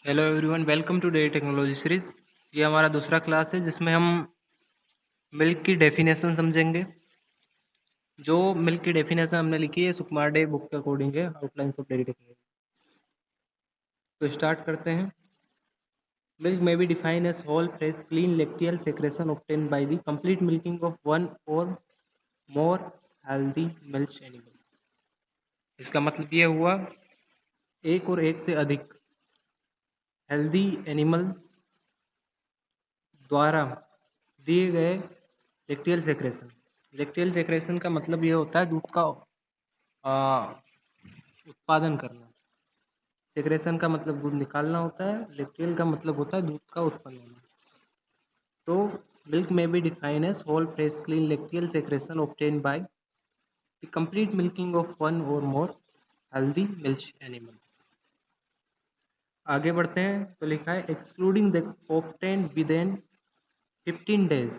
Hello everyone, welcome to dairy technology series. ये हमारा दूसरा क्लास है जिसमें हम मिल्क की डेफिनेशन समझेंगे। जो मिल्क की डेफिनेशन हमने लिखी है सुकुमार डे बुक के अकॉर्डिंग है, आउटलाइंस ऑफ डेली टेक्नोलॉजी। तो स्टार्ट करते हैं। Milk may be define as whole fresh clean lacteal secretion obtain by the complete milking of one or more healthy milk animal. इसका मतलब ये हुआ एक और एक से अधिक हेल्दी एनिमल द्वारा दिए गए लेक्टियल सेक्रेशन। लेक्टियल सेक्रेशन का मतलब ये होता है दूध का उत्पादन करना। सेक्रेशन का मतलब दूध निकालना होता है, लेक्टियल का मतलब होता है दूध का उत्पन्न होना। तो milk may be define as whole fresh clean lacteal secretion obtain by the complete milking of one or more healthy milk animal. आगे बढ़ते हैं तो लिखा है excluding the obtain with in 15 days.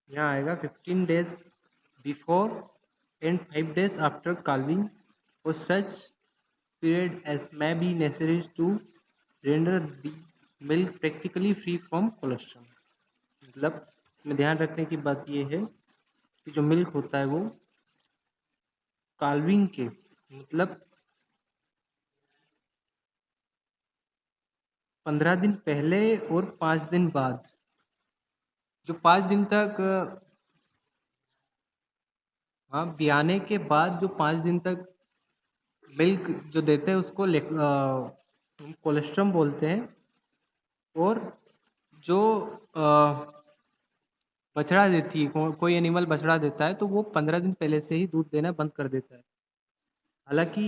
यहाँ आएगा 15 days before and 5 days after calving or such period as may be necessary to render the milk practically free from cholesterol। मतलब इसमें ध्यान रखने की बात यह है कि जो मिल्क होता है वो काल्विंग के मतलब 15 दिन पहले और 5 दिन बाद, जो 5 दिन तक हाँ ब्याने के बाद जो 5 दिन तक मिल्क जो देते हैं उसको कोलेस्ट्रम बोलते हैं। और जो बछड़ा देती है कोई एनिमल बछड़ा देता है तो वो 15 दिन पहले से ही दूध देना बंद कर देता है। हालांकि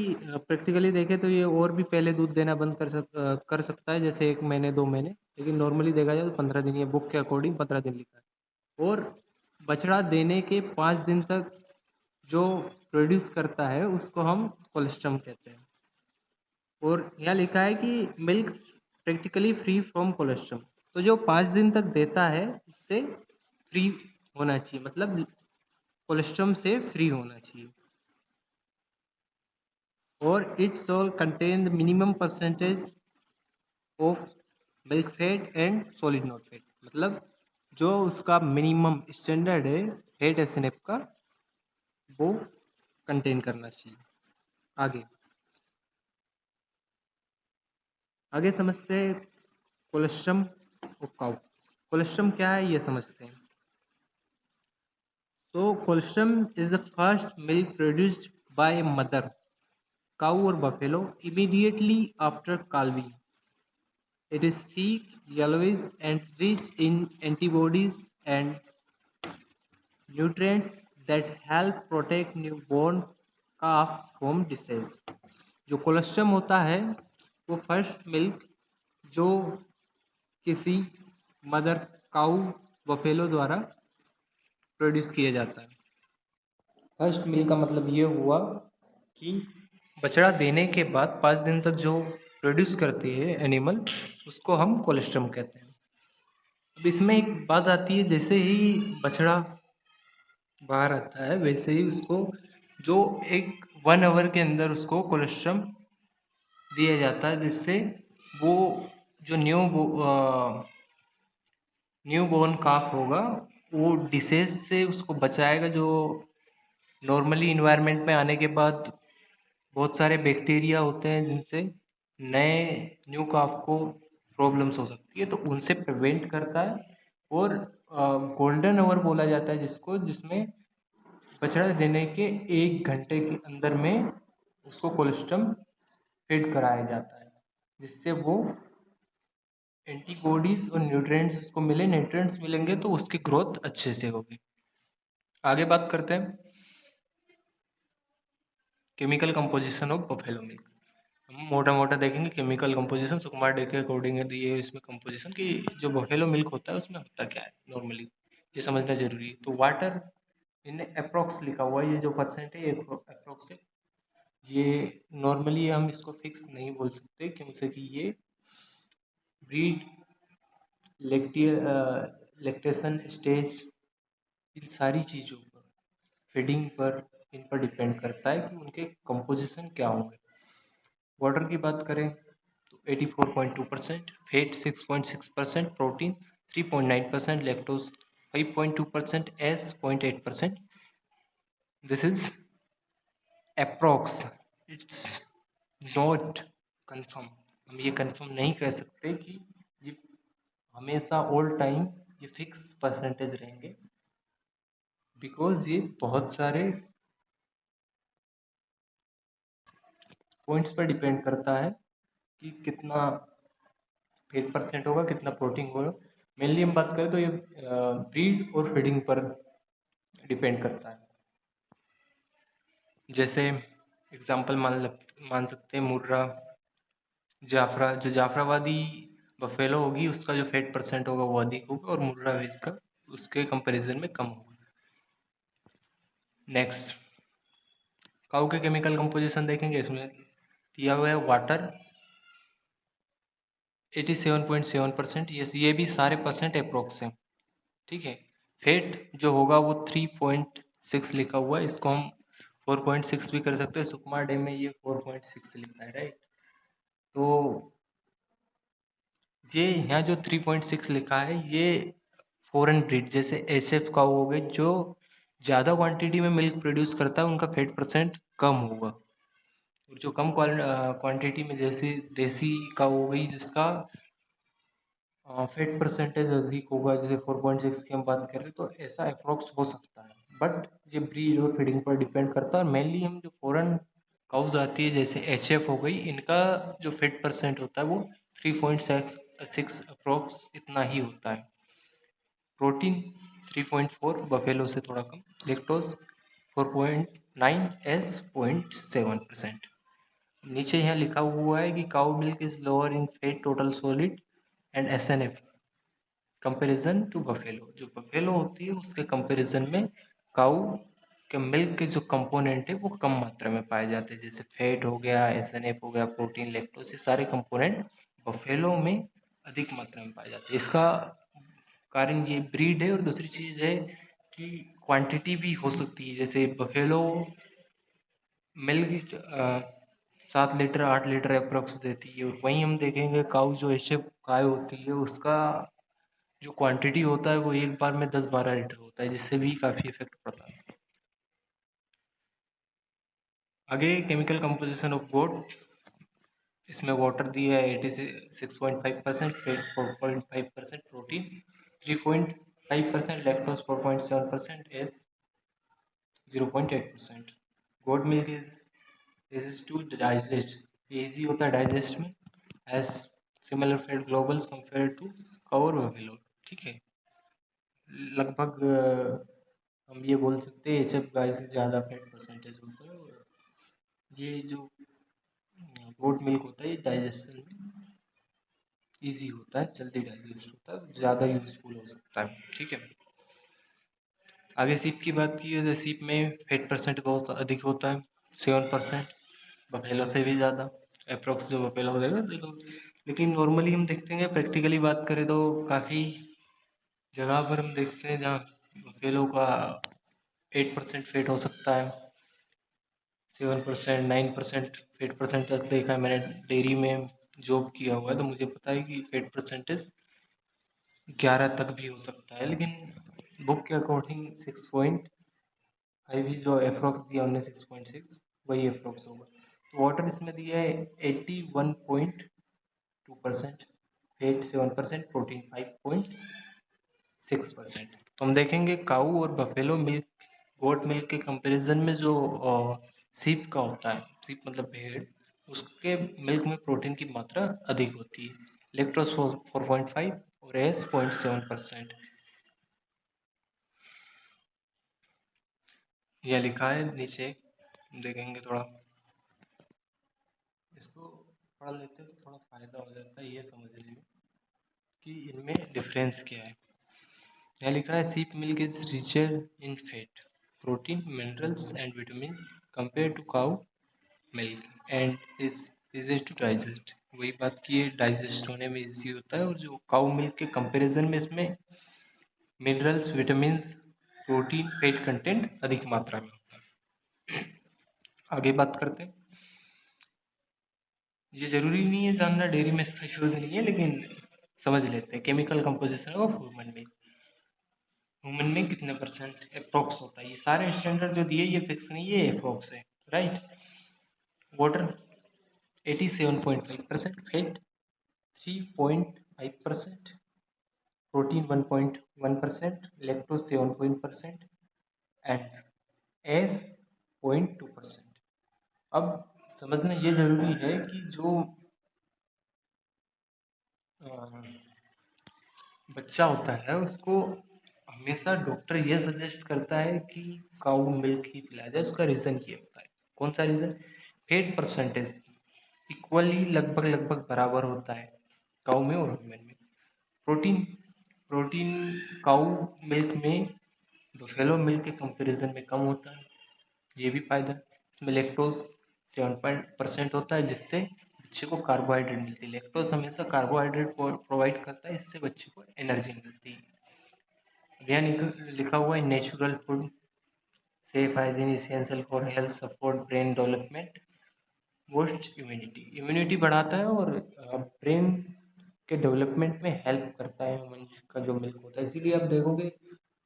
प्रैक्टिकली देखें तो ये और भी पहले दूध देना बंद कर सकता है, जैसे 1 महीने 2 महीने, लेकिन नॉर्मली देखा जाए तो 15 दिन, ये बुक के अकॉर्डिंग 15 दिन लिखा है। और बछड़ा देने के 5 दिन तक जो प्रोड्यूस करता है उसको हम कोलेस्ट्रम कहते हैं। और यहाँ लिखा है कि milk practically free from colostrum, तो जो 5 दिन तक देता है उससे फ्री होना चाहिए, मतलब कोलेस्ट्रम से फ्री होना चाहिए। और it's all contain the minimum percentage of milk fat and solid not fat, मतलब जो उसका मिनिमम स्टैंडर्ड है फैट एसएनएफ का वो कंटेन करना चाहिए। आगे आगे समझते हैं कोलेस्ट्रम ऑफ काउ। कोलेस्ट्रम क्या है ये समझते हैं। तो colostrum is the first milk produced by mother cow or buffalo immediately after calving. It is thick, yellowish, and rich in antibodies and nutrients that help protect newborn calf from disease। जो colostrum होता है वो first milk जो किसी mother काऊ buffalo द्वारा produce किया जाता है। फर्स्ट मिल्क का मतलब ये हुआ कि बछड़ा देने के बाद 5 दिन तक जो प्रोड्यूस करती है एनिमल उसको हम कोलेस्ट्रम कहते हैं। अब इसमें एक बात आती है, जैसे ही बछड़ा बाहर आता है वैसे ही उसको जो एक 1 आवर के अंदर उसको कोलेस्ट्रम दिया जाता है, जिससे वो जो न्यू बोर्न काफ होगा वो डिसीज से उसको बचाएगा। जो नॉर्मली इन्वायरमेंट में आने के बाद बहुत सारे बैक्टीरिया होते हैं जिनसे नए न्यू काफ को प्रॉब्लम्स हो सकती है, तो उनसे प्रिवेंट करता है। और गोल्डन आवर बोला जाता है जिसको, जिसमें बछड़ा देने के 1 घंटे के अंदर में उसको कोलेस्ट्रम फीड कराया जाता है, जिससे वो एंटीबॉडीज और न्यूट्रिएंट्स उसको मिले। न्यूट्रिएंट्स मिलेंगे तो उसकी ग्रोथ अच्छे से होगी। आगे बात करते हैं chemical composition of buffalo milk. हम मोटा मोटा देखेंगे केमिकल कंपोजिशन सुकुमार डे के अकॉर्डिंग है, तो ये इसमें कंपोजिशन कि जो बफेलो मिल्क होता है उसमें होता क्या है नॉर्मली, ये समझना जरूरी है। तो वाटर इन अप्रोक्स लिखा हुआ है, ये जो परसेंट है ये अप्रोक्स है। ये नॉर्मली हम इसको फिक्स नहीं बोल सकते क्योंकि कि ये ब्रीड लैक्टेशन स्टेज इन सारी चीज़ों पर, फीडिंग पर, इन पर डिपेंड करता है कि उनके कंपोजिशन क्या होंगे। वाटर की बात करें तो 84.2%, fat 6.6%, protein 3.9%, lactose 5.2%, S 0.8%. This is approx, it's not confirm. हम ये कंफर्म नहीं कह सकते कि ये हमेशा ऑल टाइम ये फिक्स परसेंटेज रहेंगे, बिकॉज ये बहुत सारे पॉइंट्स पर डिपेंड करता है कि कितना फैट परसेंट होगा, कितना प्रोटीन होगा। मेनली हम बात करें तो ये ब्रीड और फीडिंग पर डिपेंड करता है। जैसे एग्जांपल मान सकते हैं मुर्रा, जाफरा, जो जाफराबादी बफेलो होगी उसका जो फैट परसेंट होगा वो अधिक होगा, और मुर्रा वेज का उसके कंपैरिजन में कम होगा। नेक्स्ट, काऊ के केमिकल कंपोजिशन देखेंगे। इसमें दिया हुआ है वाटर 87.7%, ये भी सारे परसेंट अप्रोक्स है, ठीक है। फेट जो होगा वो 3.6 लिखा हुआ है, इसको हम 4.6 भी कर सकते हैं। सुकमा डैम में ये 4.6 लिखा है, राइट। तो ये यहाँ जो 3.6 लिखा है ये फॉरेन ब्रीड जैसे एसएफ काऊ हो गए, जो ज़्यादा क्वांटिटी में मिल्क प्रोड्यूस करता है उनका फैट परसेंट कम होगा, और जो कम क्वांटिटी में जैसे देसी काऊ हो गई जिसका फैट परसेंटेज अधिक होगा, जैसे 4.6 की हम बात कर रहे हैं, तो ऐसा अप्रोक्स हो सकता है। बट ये ब्रीड और फीडिंग पर डिपेंड करता है, और मेनली हम जो फॉरेन काउज आती है जैसे एचएफ हो गई, इनका जो फैट परसेंट होता है वो 3.6 अप्रोक्स इतना ही होता है। प्रोटीन 3.4, बफेलो से थोड़ा कम। Lactose 4.9, S 0.7%। नीचे यहाँ लिखा हुआ है कि cow milk is lower in fat, total solid and SNF comparison to buffalo. जो बफेलो होती है उसके कंपैरिजन में काऊ के मिल्क के जो कंपोनेंट है वो कम मात्रा में पाए जाते हैं, जैसे फैट हो गया, एसएनएफ हो गया, प्रोटीन, लैक्टोज, ये सारे कंपोनेंट बफेलो में अधिक मात्रा में पाए जाते हैं। इसका कारण ये ब्रीड है, और दूसरी चीज है कि क्वांटिटी भी हो सकती है। जैसे buffalo milk 7 litre 8 litre approx देती है, और वहीं हम देखेंगे काऊ जो ऐसे गाय होती है उसका जो क्वांटिटी होता है वो एक बार में 10-12 लीटर होता है, जिससे भी काफी इफेक्ट पड़ता है। आगे केमिकल कंपोजिशन ऑफ गोट। इसमें वाटर दिया है 86.5%, fat 4.5%, protein 3.5%, lactose 4.7%, ash 0.8%। Goat milk is to digest, easy होता है डाइजेस्ट में, as similar fat globules compare to cow और बफेलो, ठीक है। लगभग हम ये बोल सकते हैं एचएफ गाय से ज़्यादा फैट परसेंटेज होता है, और ये जो गोट मिल्क होता है ये डाइजेशन में इजी होता है, जल्दी डाइजेस्ट होता है, ज़्यादा यूजफुल हो सकता है, ठीक है। आगे सीप की बात की है तो सीप में फैट परसेंट बहुत अधिक होता है, 7%, बफेलो से भी ज़्यादा अप्रोक्स जो बफेलो देगा देखो। लेकिन नॉर्मली हम देखते हैं, प्रैक्टिकली बात करें तो काफ़ी जगह पर हम देखते हैं जहाँ बफेलो का 8% फेट हो सकता है, 7%, 9% फेट परसेंट तक देखा है मैंने। डेयरी में जॉब किया हुआ है तो मुझे पता है कि फेट परसेंटेज 11 तक भी हो सकता है, लेकिन बुक के अकॉर्डिंग 6.5 ही जो अप्रोक्स दिया उन्होंने, 6.6 वही अप्रोक्स होगा। तो वाटर इसमें दिया है 81.2%, फेट 7%, प्रोटीन 5.6%। तो हम देखेंगे काऊ और बफेलो मिल्क, गोट मिल्क के कंपैरिजन में जो सीप का होता है, सीप मतलब भेड़, उसके मिल्क में प्रोटीन की मात्रा अधिक होती है। लैक्टोज 4.5 और एस 0.7%। यह लिखा है नीचे, देखेंगे थोड़ा, इसको पढ़ लेते हैं तो थोड़ा फायदा हो जाता है ये समझने में कि इनमें डिफरेंस क्या है। यहाँ लिखा है sheep milk is richer in fat, protein, minerals and vitamin compare to cow milk and is easy to digest. वही बात की है, डाइजेस्ट होने में इजी होता है, और जो काउ मिल्क के कंपैरिजन में इसमें minerals, vitamin, protein, fat content अधिक मात्रा में होता है। आगे बात करते हैं। ये जरूरी नहीं है जानना, डेयरी में इसका यूज नहीं है, लेकिन समझ लेते हैं। केमिकल कंपोजिशन ऑफ ह्यूमन में कितने परसेंट अप्रोक्स होता है। ये सारे स्टैंडर्ड जो दिए ये फिक्स नहीं है, अप्रोक्स है, right. Water 87.5%, fat 3.5%, protein 1.1%, lactose 7% and S 0.2%। अब समझना ये जरूरी है कि जो बच्चा होता है उसको हमेशा डॉक्टर ये सजेस्ट करता है कि काऊ मिल्क ही पिलाया जाए। उसका रीजन ये होता है, कौन सा रीजन? फैट परसेंटेज इक्वली लगभग लगभग बराबर होता है काऊ में और ह्यूमन में। प्रोटीन प्रोटीन काऊ मिल्क में बफेलो मिल्क के कंपैरिजन में कम होता है, ये भी फायदा है। इसमें लैक्टोज 7% होता है, जिससे बच्चे को कार्बोहाइड्रेट मिलती है। लैक्टोज हमेशा कार्बोहाइड्रेट प्रोवाइड करता है, इससे बच्चे को एनर्जी मिलती है। यहाँ लिखा हुआ है natural food, safe hygiene, essential for health, support brain development, boost immunity. Immunity बढ़ाता है और ब्रेन के डेवलपमेंट में हेल्प करता है ह्यूमन का जो मिल्क होता है। इसीलिए आप देखोगे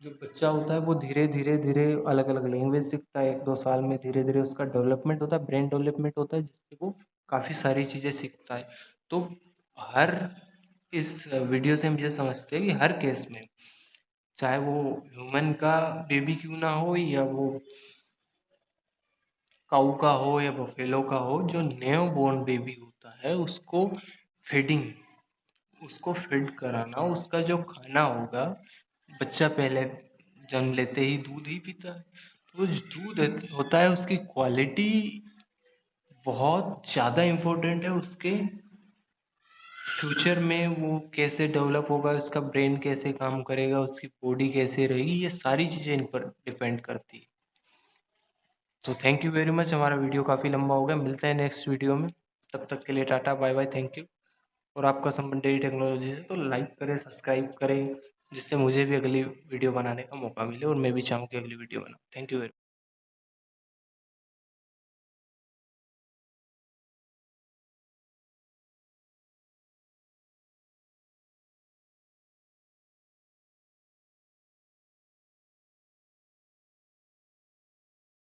जो बच्चा होता है वो धीरे धीरे धीरे अलग अलग लैंग्वेज सीखता है। 1-2 साल में धीरे धीरे उसका डेवलपमेंट होता है, ब्रेन डेवलपमेंट होता है, जिससे वो काफ़ी सारी चीज़ें सीखता है। तो हर इस वीडियो से हम ये समझते हैं कि हर केस में, चाहे वो ह्यूमन का बेबी क्यों ना हो या वो काऊ का हो या बफेलो का हो, जो न्यू बोर्न बेबी होता है फीडिंग उसको फीड कराना, उसका जो खाना होगा, बच्चा पहले जन्म लेते ही दूध ही पीता है, तो जो दूध होता है उसकी क्वालिटी बहुत ज़्यादा इम्पोर्टेंट है उसके फ्यूचर में। वो कैसे डेवलप होगा, उसका ब्रेन कैसे काम करेगा, उसकी बॉडी कैसे रहेगी, ये सारी चीज़ें इन पर डिपेंड करती है। तो थैंक यू वेरी मच। हमारा वीडियो काफ़ी लंबा हो गया, मिलते हैं नेक्स्ट वीडियो में। तब तक के लिए tata bye bye, thank you. और आपका संबंध डेयरी टेक्नोलॉजी से तो लाइक करें, सब्सक्राइब करें, जिससे मुझे भी अगली वीडियो बनाने का मौका मिले और मैं भी चाहूँ कि अगली वीडियो बनाऊँ। Thank you very